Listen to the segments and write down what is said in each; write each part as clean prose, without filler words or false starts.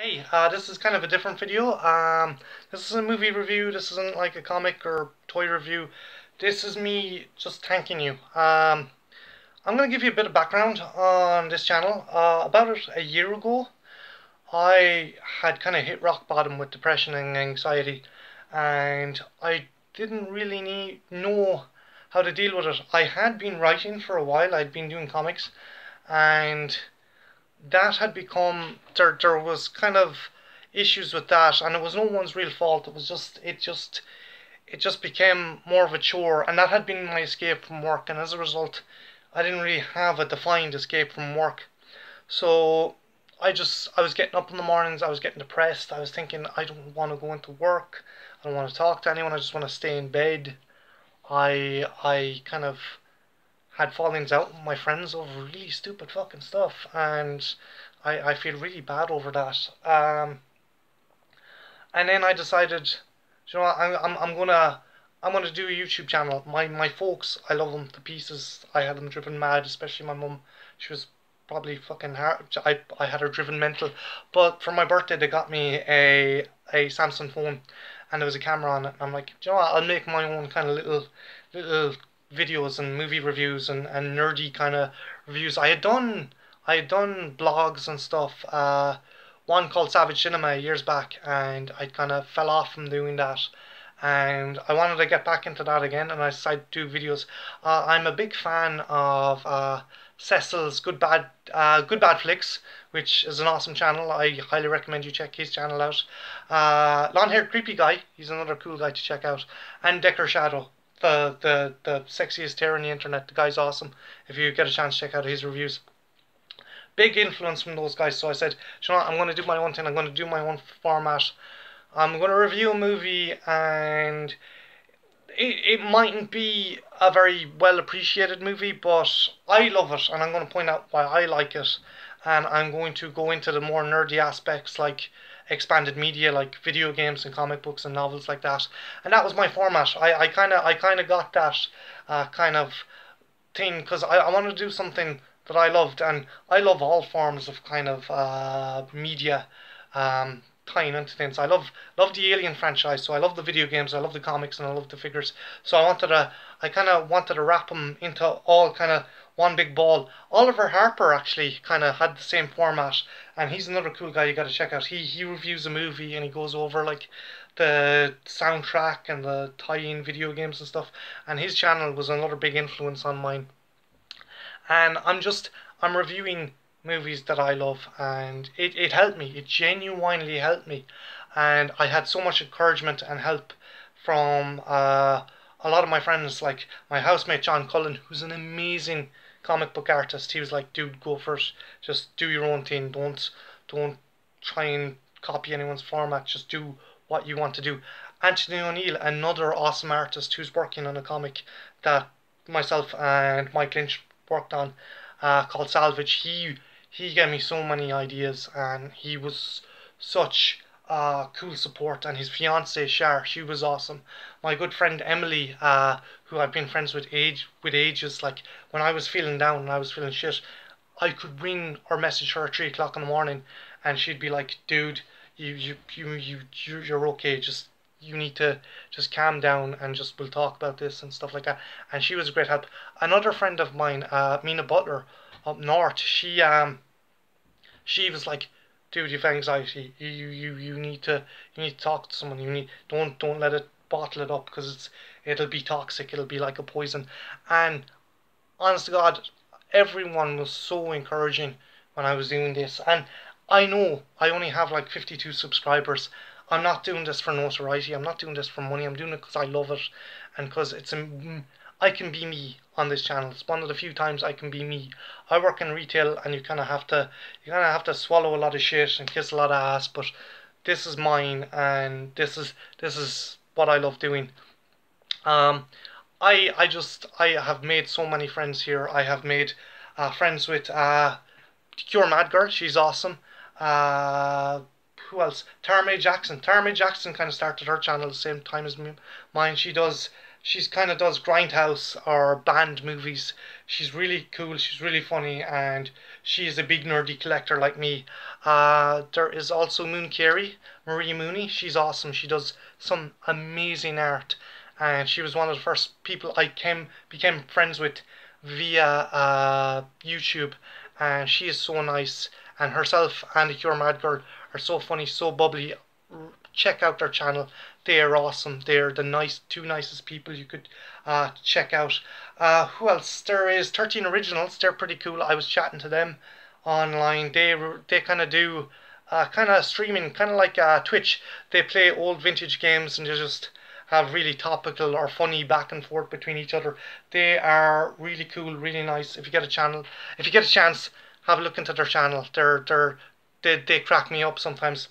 Hey, this is kind of a different video. This is a movie review. This isn't like a comic or toy review. This is me just thanking you. I'm going to give you a bit of background on this channel. About a year ago, I had kind of hit rock bottom with depression and anxiety, and I didn't really know how to deal with it. I had been writing for a while. I'd been doing comics, and that had become there was kind of issues with that, and it was no one's real fault. It was just it just became more of a chore, and that had been my escape from work, and as a result I didn't really have a defined escape from work. So I was getting up in the mornings, I was getting depressed, I was thinking I don't want to go into work, I don't want to talk to anyone, I just want to stay in bed. I kind of had fallings out with my friends over really stupid fucking stuff, and I feel really bad over that. And then I decided, you know what, I'm gonna do a YouTube channel. My folks, I love them to pieces. I had them driven mad, especially my mum. She was probably fucking hard. I had her driven mental. But for my birthday, they got me a Samsung phone, and there was a camera on it. And I'm like, you know what, I'll make my own kind of little videos and movie reviews and nerdy kind of reviews. I had done blogs and stuff. One called Savage Cinema years back, and I kind of fell off from doing that. And I wanted to get back into that again, and I decided to do videos. I'm a big fan of Cecil's Good Bad Flicks, which is an awesome channel. I highly recommend you check his channel out. Long-haired creepy guy, he's another cool guy to check out. And Decker Shadow, the sexiest hair on the internet. The guy's awesome. If you get a chance, check out his reviews. Big influence from those guys. So I said, you know what, I'm going to do my own thing. I'm going to do my own format. I'm going to review a movie, and it mightn't be a very well appreciated movie, but I love it, and I'm going to point out why I like it. And I'm going to go into the more nerdy aspects, like expanded media, like video games and comic books and novels like that. And that was my format. I kind of got that kind of thing because I wanted to do something that I loved, and I love all forms of kind of media tying into things. I love the Alien franchise, so I love the video games, I love the comics, and I love the figures. So I kind of wanted to wrap them into all kind of one big ball. Oliver Harper actually kind of had the same format, and he's another cool guy you got to check out. He reviews a movie and he goes over like the soundtrack and the tie-in video games and stuff. And his channel was another big influence on mine. And I'm reviewing movies that I love, and it helped me. It genuinely helped me, and I had so much encouragement and help from a lot of my friends, like my housemate John Cullen, who's an amazing comic book artist. He was like, dude, go first, just do your own thing, don't try and copy anyone's format, just do what you want to do. Anthony O'Neill, another awesome artist who's working on a comic that myself and Mike Lynch worked on, called Salvage. He gave me so many ideas, and he was such cool support. And his fiancee Shar, she was awesome. My good friend Emily, who I've been friends with ages. Like when I was feeling down and I was feeling shit, I could ring or message her at 3 o'clock in the morning, and she'd be like, "Dude, you're okay. Just you need to just calm down, and just we'll talk about this and stuff like that." And she was a great help. Another friend of mine, Mina Butler, up north, she was like, "Dude, you've anxiety. You need to talk to someone. You need don't let it bottle it up, because it'll be toxic. It'll be like a poison." And honest to God, everyone was so encouraging when I was doing this. And I know I only have like 52 subscribers. I'm not doing this for notoriety. I'm not doing this for money. I'm doing it because I love it, and because I can be me on this channel. It's one of the few times I can be me. I work in retail, and you kind of have to swallow a lot of shit and kiss a lot of ass, but this is mine, and this is what I love doing. Um, I have made so many friends here. I have made friends with Cure Mad Girl. She's awesome. Uh, who else? Tara May Jackson. Tara May Jackson kind of started her channel at the same time as mine. she's kind of does grindhouse or band movies. She's really cool. She's really funny, and she is a big nerdy collector like me. There is also Moon Carey, Marie Mooney. She's awesome. She does some amazing art, and she was one of the first people I became friends with via YouTube, and she is so nice. And herself and the Cure Mad Girl are so funny, so bubbly. Check out their channel. They are awesome. They're the two nicest people you could check out. Who else? There is 13 Originals. They're pretty cool. I was chatting to them online. They kind of do kind of streaming, kind of like Twitch. They play old vintage games and they just have really topical or funny back and forth between each other. They are really cool, really nice. If you get a chance, have a look into their channel. They crack me up sometimes.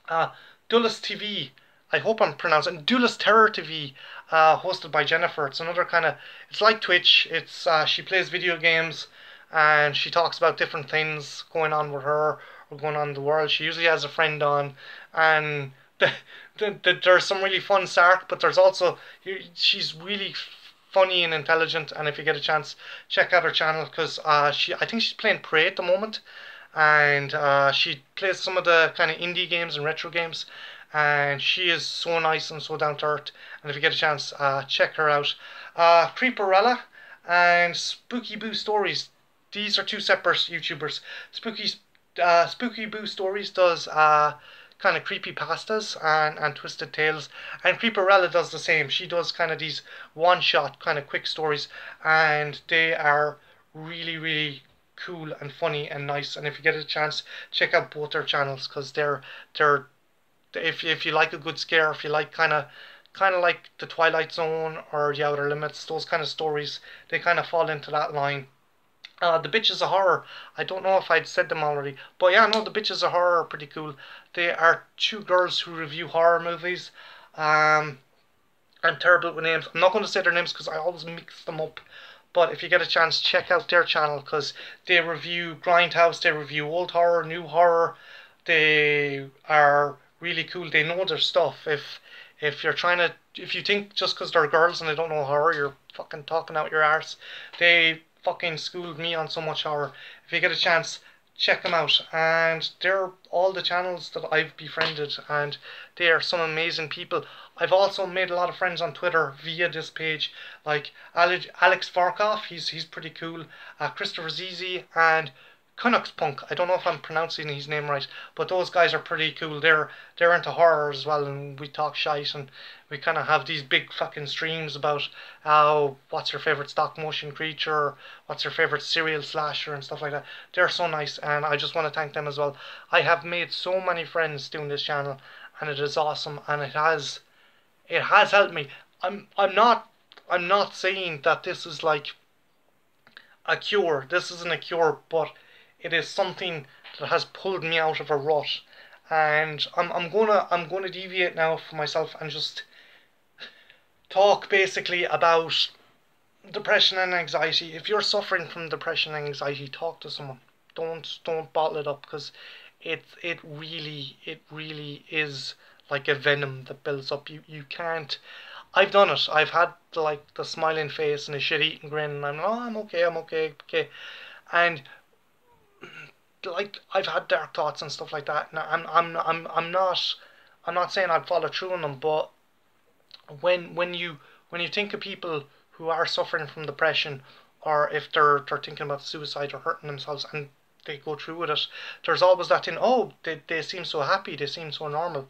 Uh, Dulles TV. I hope I'm pronouncing Dulles Terror TV, hosted by Jennifer. It's another kind of. It's like Twitch. It's she plays video games, and she talks about different things going on with her or going on in the world. She usually has a friend on, and there's some really fun Sark, but there's also she's really funny and intelligent. And if you get a chance, check out her channel because I think she's playing Prey at the moment, and she plays some of the kind of indie games and retro games, and she is so nice and so down to earth. And if you get a chance, check her out. Creeperella and Spooky Boo Stories. These are two separate YouTubers. Spooky Boo Stories does kind of creepy pastas and twisted tales, and Creeperella does the same. She does kind of these one shot kind of quick stories, and they are really cool and funny and nice. And if you get a chance, check out both their channels because they're if you like a good scare, if you like kind of like the Twilight Zone or the Outer Limits, those kind of stories, they kind of fall into that line. The Bitches of Horror. I don't know if I'd said them already, but yeah, no, the Bitches of Horror are pretty cool. They are two girls who review horror movies. I'm terrible with names. I'm not going to say their names because I always mix them up. But if you get a chance, check out their channel because they review Grindhouse, they review old horror, new horror. They are really cool. They know their stuff. If you're trying to, if you think just because they're girls and they don't know horror, you're fucking talking out your arse. They fucking schooled me on so much horror. If you get a chance, check them out. And they're all the channels that I've befriended, and they are some amazing people. I've also made a lot of friends on Twitter via this page, like Alex Varkov. He's pretty cool. Christopher Zizi and Canucks Punk. I don't know if I'm pronouncing his name right, but those guys are pretty cool. They're into horror as well, and we talk shite, and we kind of have these big fucking streams about how what's your favorite stop motion creature, what's your favorite serial slasher, and stuff like that. They're so nice, and I just want to thank them as well. I have made so many friends doing this channel, and it is awesome, and it has helped me. I'm not saying that this is like a cure. This isn't a cure, but it is something that has pulled me out of a rut. And I'm gonna deviate now for myself and just talk basically about depression and anxiety. If you're suffering from depression and anxiety, talk to someone. Don't bottle it up because it really is like a venom that builds up. You can't. I've done it. I've had like the smiling face and the shit eating grin, and I'm okay, okay. And like I've had dark thoughts and stuff like that. Now I'm not saying I'd follow through on them, but when you think of people who are suffering from depression, or if they're thinking about suicide or hurting themselves and they go through with it, there's always that thing. Oh, they seem so happy. They seem so normal.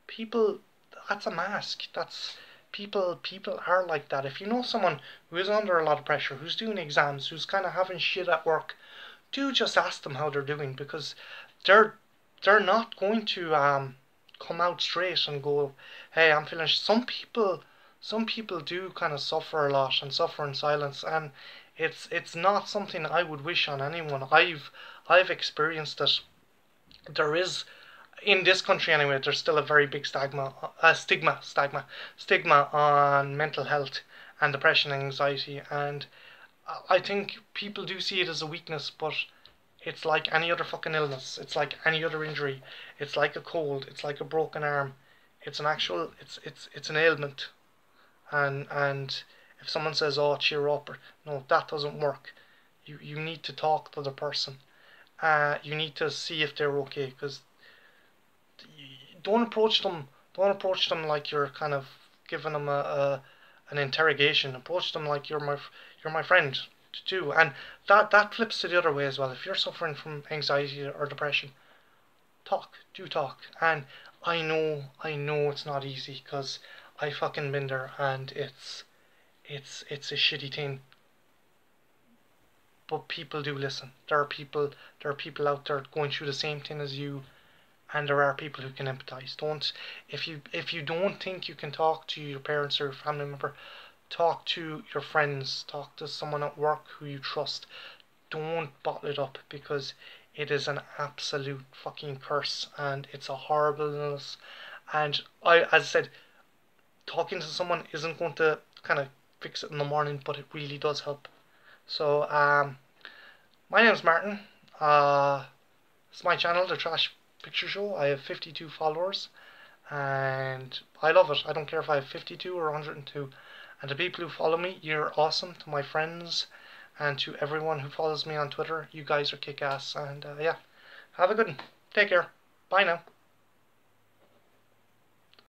People, that's a mask. That's people are like that. If you know someone who is under a lot of pressure, who's doing exams, who's kind of having shit at work, do just ask them how they're doing because they're they're not going to come out straight and go, "Hey, I'm feeling." Some people do kind of suffer a lot and suffer in silence, and it's not something I would wish on anyone. I've experienced it. There is in this country anyway. There's still a very big stigma on mental health and depression and anxiety, and I think people do see it as a weakness, but it's like any other fucking illness. It's like any other injury. It's like a cold. It's like a broken arm. It's an actual. It's an ailment, And if someone says, "Oh, cheer up," or no, that doesn't work. You need to talk to the person. You need to see if they're okay, because don't approach them. Don't approach them like you're kind of giving them a an interrogation. Approach them like you're my friend too. And that flips to the other way as well. If you're suffering from anxiety or depression, do talk. And I know it's not easy, because I fucking been there, and it's a shitty thing. But people do listen. There are people out there going through the same thing as you, and there are people who can empathize. Don't if you don't think you can talk to your parents or your family member, talk to your friends, talk to someone at work who you trust. Don't bottle it up, because it is an absolute fucking curse, and it's a horrible illness. And as I said, talking to someone isn't going to kind of fix it in the morning, but it really does help. So, my name's Martin. It's my channel, The Trash Picture Show. I have 52 followers, and I love it. I don't care if I have 52 or 102. And the people who follow me, you're awesome. To my friends and to everyone who follows me on Twitter, you guys are kick ass. And yeah, have a good one. Take care. Bye now.